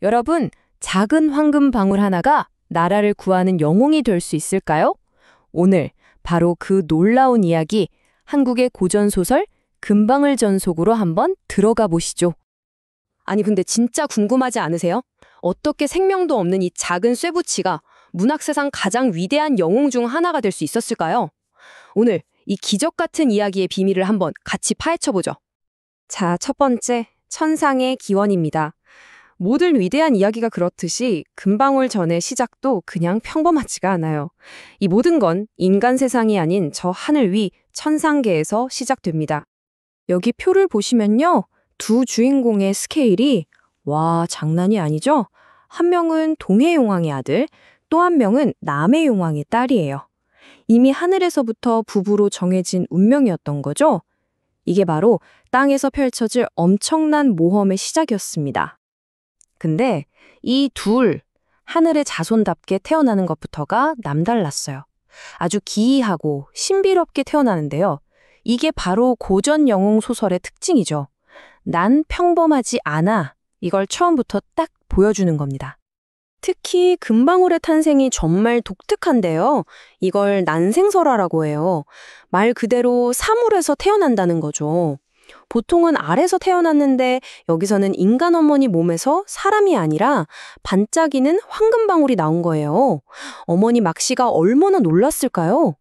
여러분, 작은 황금 방울 하나가 나라를 구하는 영웅이 될 수 있을까요? 오늘 바로 그 놀라운 이야기, 한국의 고전소설 금방울 전속으로 한번 들어가 보시죠. 아니, 근데 진짜 궁금하지 않으세요? 어떻게 생명도 없는 이 작은 쇠붙이가 문학세상 가장 위대한 영웅 중 하나가 될 수 있었을까요? 오늘 이 기적 같은 이야기의 비밀을 한번 같이 파헤쳐보죠. 자, 첫 번째, 천상의 기원입니다. 모든 위대한 이야기가 그렇듯이 금방울 전의 시작도 그냥 평범하지가 않아요. 이 모든 건 인간 세상이 아닌 저 하늘 위 천상계에서 시작됩니다. 여기 표를 보시면요. 두 주인공의 스케일이 와, 장난이 아니죠? 한 명은 동해용왕의 아들, 또 한 명은 남해용왕의 딸이에요. 이미 하늘에서부터 부부로 정해진 운명이었던 거죠. 이게 바로 땅에서 펼쳐질 엄청난 모험의 시작이었습니다. 근데 이 둘, 하늘의 자손답게 태어나는 것부터가 남달랐어요. 아주 기이하고 신비롭게 태어나는데요. 이게 바로 고전 영웅 소설의 특징이죠. 난 평범하지 않아. 이걸 처음부터 딱 보여주는 겁니다. 특히 금방울의 탄생이 정말 독특한데요. 이걸 난생설화라고 해요. 말 그대로 사물에서 태어난다는 거죠. 보통은 알에서 태어났는데 여기서는 인간 어머니 몸에서 사람이 아니라 반짝이는 황금방울이 나온 거예요. 어머니 막씨가 얼마나 놀랐을까요?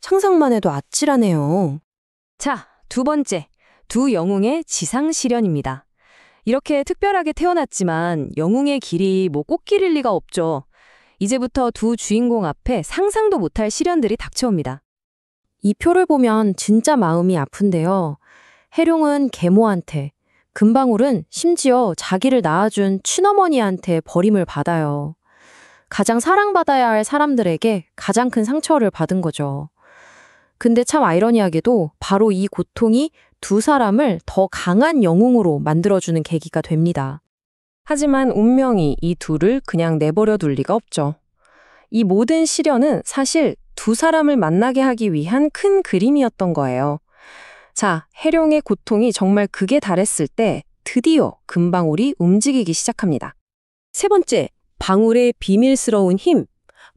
상상만 해도 아찔하네요. 자, 두 번째, 두 영웅의 지상 실현입니다. 이렇게 특별하게 태어났지만 영웅의 길이 꼭 길일 리가 없죠. 이제부터 두 주인공 앞에 상상도 못할 시련들이 닥쳐옵니다. 이 표를 보면 진짜 마음이 아픈데요. 해룡은 계모한테, 금방울은 심지어 자기를 낳아준 친어머니한테 버림을 받아요. 가장 사랑받아야 할 사람들에게 가장 큰 상처를 받은 거죠. 근데 참 아이러니하게도 바로 이 고통이 두 사람을 더 강한 영웅으로 만들어주는 계기가 됩니다. 하지만 운명이 이 둘을 그냥 내버려 둘 리가 없죠. 이 모든 시련은 사실 두 사람을 만나게 하기 위한 큰 그림이었던 거예요. 자, 해룡의 고통이 정말 극에 달했을 때 드디어 금방울이 움직이기 시작합니다. 세 번째, 방울의 비밀스러운 힘.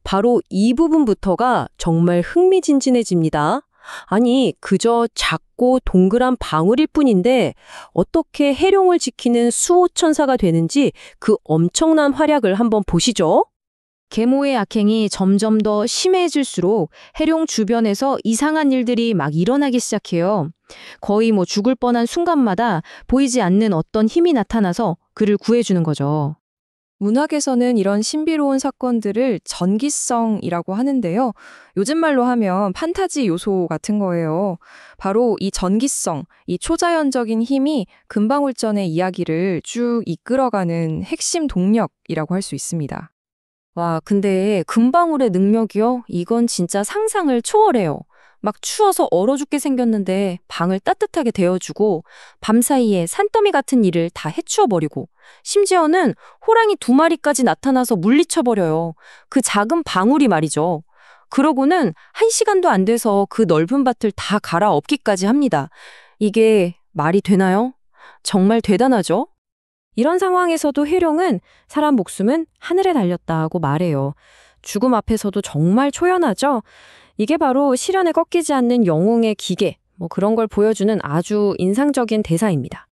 바로 이 부분부터가 정말 흥미진진해집니다. 아니, 그저 작고 동그란 방울일 뿐인데 어떻게 해룡을 지키는 수호천사가 되는지 그 엄청난 활약을 한번 보시죠. 계모의 악행이 점점 더 심해질수록 해룡 주변에서 이상한 일들이 막 일어나기 시작해요. 거의 죽을 뻔한 순간마다 보이지 않는 어떤 힘이 나타나서 그를 구해주는 거죠. 문학에서는 이런 신비로운 사건들을 전기성이라고 하는데요. 요즘 말로 하면 판타지 요소 같은 거예요. 바로 이 전기성, 이 초자연적인 힘이 금방울전의 이야기를 쭉 이끌어가는 핵심 동력이라고 할 수 있습니다. 와, 근데 금방울의 능력이요? 이건 진짜 상상을 초월해요. 막 추워서 얼어 죽게 생겼는데 방을 따뜻하게 데워주고 밤사이에 산더미 같은 일을 다 해치워버리고 심지어는 호랑이 2마리까지 나타나서 물리쳐버려요. 그 작은 방울이 말이죠. 그러고는 1시간도 안 돼서 그 넓은 밭을 다 갈아엎기까지 합니다. 이게 말이 되나요? 정말 대단하죠? 이런 상황에서도 해룡은 사람 목숨은 하늘에 달렸다고 말해요. 죽음 앞에서도 정말 초연하죠? 이게 바로 시련에 꺾이지 않는 영웅의 기계, 그런 걸 보여주는 아주 인상적인 대사입니다.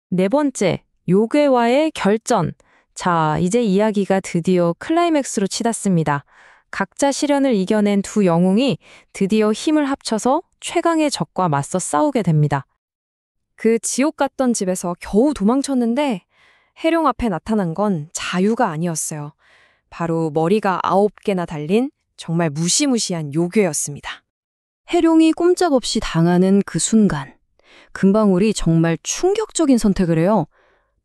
네 번째, 요괴와의 결전. 자, 이제 이야기가 드디어 클라이맥스로 치닫습니다. 각자 시련을 이겨낸 두 영웅이 드디어 힘을 합쳐서 최강의 적과 맞서 싸우게 됩니다. 그 지옥 같던 집에서 겨우 도망쳤는데 해룡 앞에 나타난 건 자유가 아니었어요. 바로 머리가 9개나 달린 정말 무시무시한 요괴였습니다. 해룡이 꼼짝없이 당하는 그 순간, 금방울이 정말 충격적인 선택을 해요.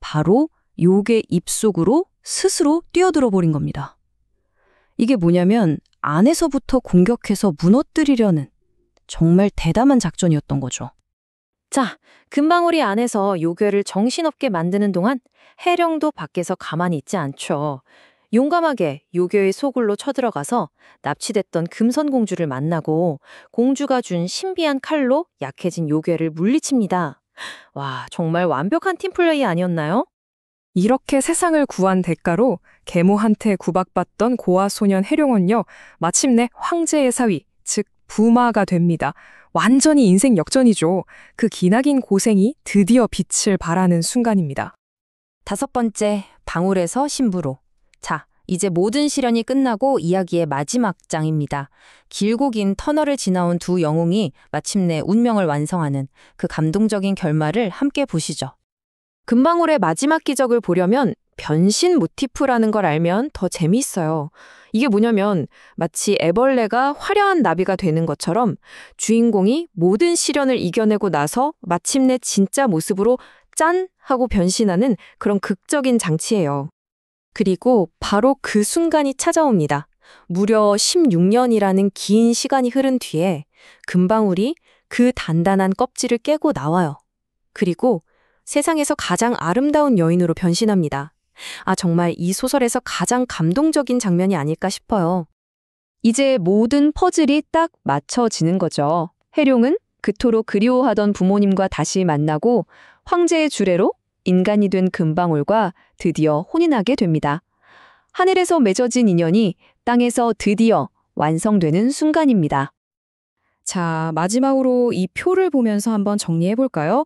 바로 요괴 입속으로 스스로 뛰어들어 버린 겁니다. 이게 뭐냐면 안에서부터 공격해서 무너뜨리려는 정말 대담한 작전이었던 거죠. 자, 금방울이 안에서 요괴를 정신없게 만드는 동안 해룡도 밖에서 가만히 있지 않죠. 용감하게 요괴의 소굴로 쳐들어가서 납치됐던 금선공주를 만나고 공주가 준 신비한 칼로 약해진 요괴를 물리칩니다. 와, 정말 완벽한 팀플레이 아니었나요? 이렇게 세상을 구한 대가로 계모한테 구박받던 고아 소년 해룡은요, 마침내 황제의 사위, 즉 부마가 됩니다. 완전히 인생 역전이죠. 그 기나긴 고생이 드디어 빛을 발하는 순간입니다. 5번째, 방울에서 신부로. 자, 이제 모든 시련이 끝나고 이야기의 마지막 장입니다. 길고 긴 터널을 지나온 두 영웅이 마침내 운명을 완성하는 그 감동적인 결말을 함께 보시죠. 금방울의 마지막 기적을 보려면 변신 모티프라는 걸 알면 더 재미있어요. 이게 뭐냐면 마치 애벌레가 화려한 나비가 되는 것처럼 주인공이 모든 시련을 이겨내고 나서 마침내 진짜 모습으로 짠! 하고 변신하는 그런 극적인 장치예요. 그리고 바로 그 순간이 찾아옵니다. 무려 16년이라는 긴 시간이 흐른 뒤에 금방울이 그 단단한 껍질을 깨고 나와요. 그리고 세상에서 가장 아름다운 여인으로 변신합니다. 아, 정말 이 소설에서 가장 감동적인 장면이 아닐까 싶어요. 이제 모든 퍼즐이 딱 맞춰지는 거죠. 해룡은 그토록 그리워하던 부모님과 다시 만나고 황제의 주례로 인간이 된 금방울과 드디어 혼인하게 됩니다. 하늘에서 맺어진 인연이 땅에서 드디어 완성되는 순간입니다. 자, 마지막으로 이 표를 보면서 한번 정리해 볼까요?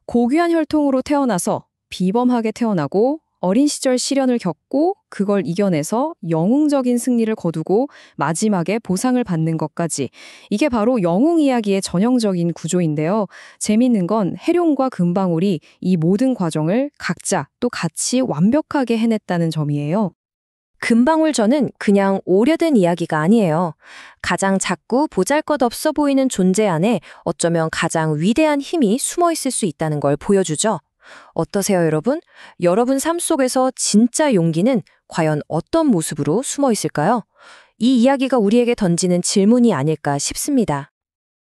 고귀한 혈통으로 태어나서 비범하게 태어나고 어린 시절 시련을 겪고 그걸 이겨내서 영웅적인 승리를 거두고 마지막에 보상을 받는 것까지. 이게 바로 영웅 이야기의 전형적인 구조인데요. 재밌는 건 해룡과 금방울이 이 모든 과정을 각자 또 같이 완벽하게 해냈다는 점이에요. 금방울전은 그냥 오래된 이야기가 아니에요. 가장 작고 보잘것없어 보이는 존재 안에 어쩌면 가장 위대한 힘이 숨어 있을 수 있다는 걸 보여주죠. 어떠세요, 여러분? 여러분 삶 속에서 진짜 용기는 과연 어떤 모습으로 숨어 있을까요? 이 이야기가 우리에게 던지는 질문이 아닐까 싶습니다.